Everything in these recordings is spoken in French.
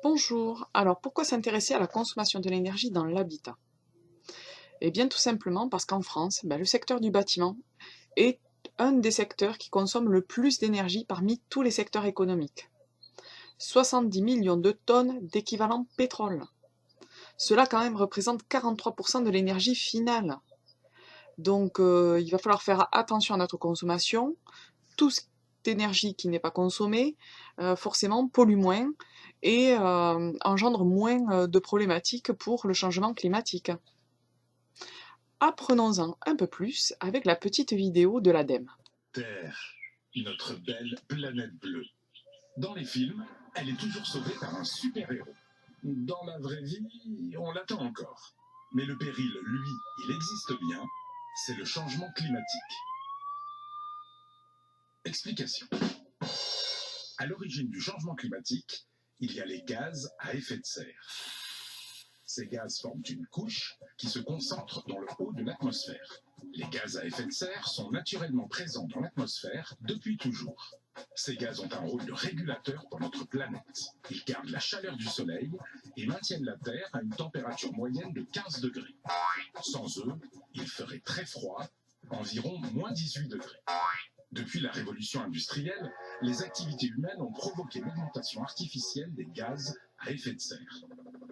Bonjour, alors pourquoi s'intéresser à la consommation de l'énergie dans l'habitat? Eh bien tout simplement parce qu'en France, le secteur du bâtiment est un des secteurs qui consomme le plus d'énergie parmi tous les secteurs économiques. 70 millions de tonnes d'équivalent pétrole. Cela quand même représente 43% de l'énergie finale. Donc il va falloir faire attention à notre consommation. Toute énergie qui n'est pas consommée, forcément pollue moins et engendre moins de problématiques pour le changement climatique. Apprenons-en un peu plus avec la petite vidéo de l'ADEME. Terre, notre belle planète bleue. Dans les films, elle est toujours sauvée par un super-héros. Dans la vraie vie, on l'attend encore. Mais le péril, lui, il existe bien, c'est le changement climatique. Explication. À l'origine du changement climatique, il y a les gaz à effet de serre. Ces gaz forment une couche qui se concentre dans le haut de l'atmosphère. Les gaz à effet de serre sont naturellement présents dans l'atmosphère depuis toujours. Ces gaz ont un rôle de régulateur pour notre planète. Ils gardent la chaleur du soleil et maintiennent la Terre à une température moyenne de 15 degrés. Sans eux, il ferait très froid, environ moins 18 degrés. Depuis la révolution industrielle, les activités humaines ont provoqué l'augmentation artificielle des gaz à effet de serre.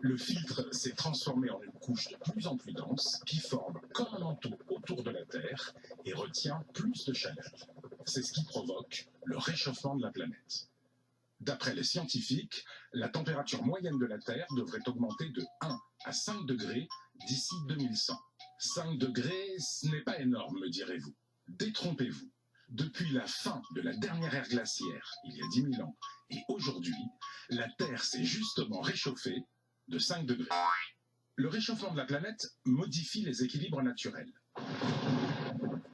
Le filtre s'est transformé en une couche de plus en plus dense qui forme comme un manteau autour de la Terre et retient plus de chaleur. C'est ce qui provoque le réchauffement de la planète. D'après les scientifiques, la température moyenne de la Terre devrait augmenter de 1 à 5 degrés d'ici 2100. 5 degrés, ce n'est pas énorme, me direz-vous. Détrompez-vous. Depuis la fin de la dernière ère glaciaire, il y a 10 000 ans, et aujourd'hui, la Terre s'est justement réchauffée de 5 degrés. Le réchauffement de la planète modifie les équilibres naturels.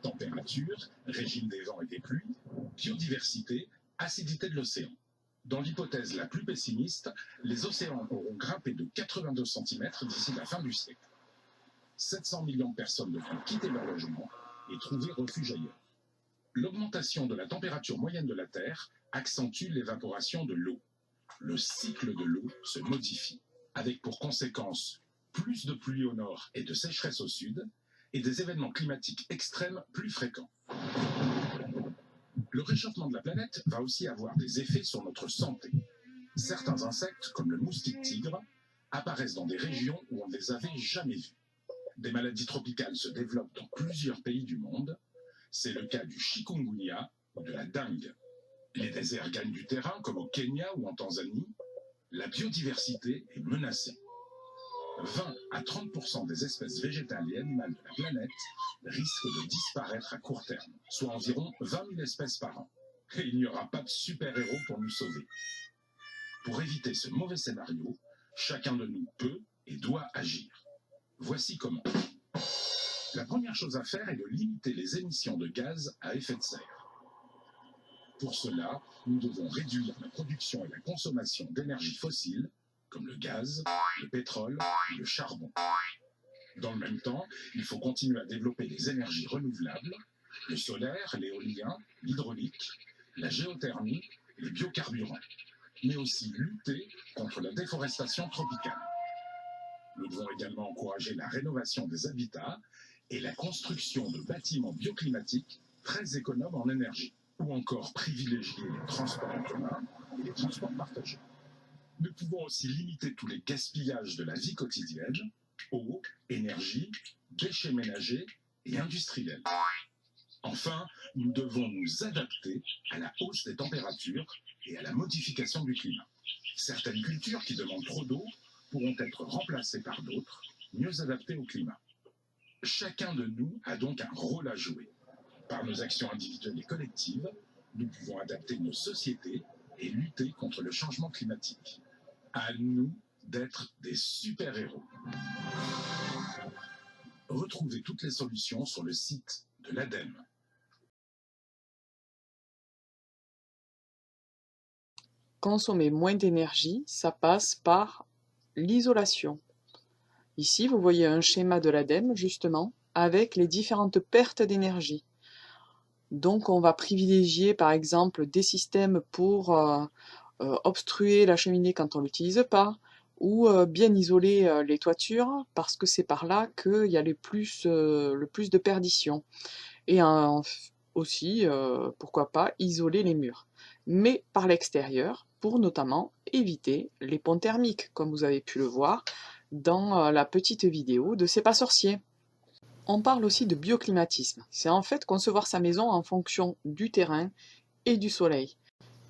Température, régime des vents et des pluies, biodiversité, acidité de l'océan. Dans l'hypothèse la plus pessimiste, les océans auront grimpé de 82 cm d'ici la fin du siècle. 700 millions de personnes devront quitter leur logement et trouver refuge ailleurs. L'augmentation de la température moyenne de la Terre accentue l'évaporation de l'eau. Le cycle de l'eau se modifie, avec pour conséquence plus de pluie au nord et de sécheresse au sud, et des événements climatiques extrêmes plus fréquents. Le réchauffement de la planète va aussi avoir des effets sur notre santé. Certains insectes, comme le moustique tigre, apparaissent dans des régions où on ne les avait jamais vus. Des maladies tropicales se développent dans plusieurs pays du monde. C'est le cas du chikungunya ou de la dengue. Les déserts gagnent du terrain, comme au Kenya ou en Tanzanie. La biodiversité est menacée. 20 à 30% des espèces végétales et animales de la planète risquent de disparaître à court terme, soit environ 20 000 espèces par an. Et il n'y aura pas de super-héros pour nous sauver. Pour éviter ce mauvais scénario, chacun de nous peut et doit agir. Voici comment. La première chose à faire est de limiter les émissions de gaz à effet de serre. Pour cela, nous devons réduire la production et la consommation d'énergie fossile, comme le gaz, le pétrole ou le charbon. Dans le même temps, il faut continuer à développer les énergies renouvelables, le solaire, l'éolien, l'hydraulique, la géothermie, les biocarburants, mais aussi lutter contre la déforestation tropicale. Nous devons également encourager la rénovation des habitats et la construction de bâtiments bioclimatiques très économes en énergie, ou encore privilégier les transports en commun et les transports partagés. Nous pouvons aussi limiter tous les gaspillages de la vie quotidienne, eau, énergie, déchets ménagers et industriels. Enfin, nous devons nous adapter à la hausse des températures et à la modification du climat. Certaines cultures qui demandent trop d'eau pourront être remplacées par d'autres, mieux adaptées au climat. Chacun de nous a donc un rôle à jouer. Par nos actions individuelles et collectives, nous pouvons adapter nos sociétés et lutter contre le changement climatique. À nous d'être des super-héros. Retrouvez toutes les solutions sur le site de l'ADEME. Consommer moins d'énergie, ça passe par l'isolation. Ici, vous voyez un schéma de l'ADEME, justement, avec les différentes pertes d'énergie. Donc, on va privilégier, par exemple, des systèmes pour obstruer la cheminée quand on l'utilise pas, ou bien isoler les toitures, parce que c'est par là qu'il y a le plus de perdition. Et aussi, pourquoi pas, isoler les murs. Mais par l'extérieur, pour notamment éviter les ponts thermiques, comme vous avez pu le voir dans la petite vidéo de C'est pas sorcier. On parle aussi de bioclimatisme. C'est en fait concevoir sa maison en fonction du terrain et du soleil.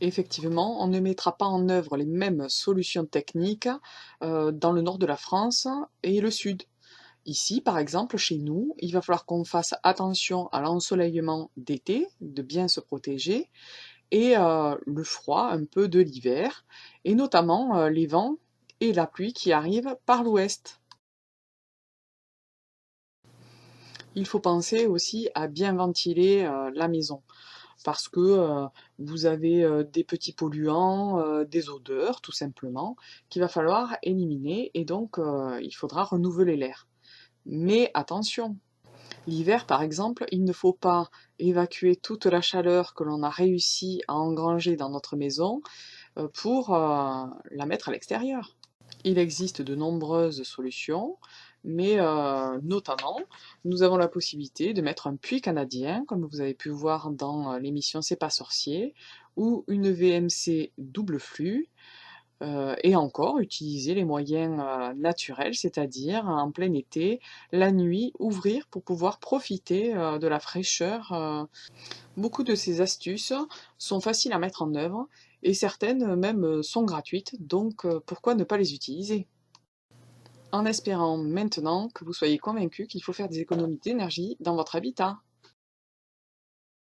Effectivement, on ne mettra pas en œuvre les mêmes solutions techniques dans le nord de la France et le sud. Ici, par exemple, chez nous, il va falloir qu'on fasse attention à l'ensoleillement d'été, de bien se protéger, et le froid un peu de l'hiver, et notamment les vents et la pluie qui arrivent par l'ouest. Il faut penser aussi à bien ventiler la maison, parce que vous avez des petits polluants, des odeurs tout simplement, qu'il va falloir éliminer, et donc il faudra renouveler l'air. Mais attention! L'hiver, par exemple, il ne faut pas évacuer toute la chaleur que l'on a réussi à engranger dans notre maison pour la mettre à l'extérieur. Il existe de nombreuses solutions, mais notamment, nous avons la possibilité de mettre un puits canadien, comme vous avez pu voir dans l'émission C'est pas sorcier, ou une VMC double flux, et encore utiliser les moyens naturels, c'est-à-dire en plein été, la nuit, ouvrir pour pouvoir profiter de la fraîcheur. Beaucoup de ces astuces sont faciles à mettre en œuvre et certaines même sont gratuites, donc pourquoi ne pas les utiliser? En espérant maintenant que vous soyez convaincus qu'il faut faire des économies d'énergie dans votre habitat.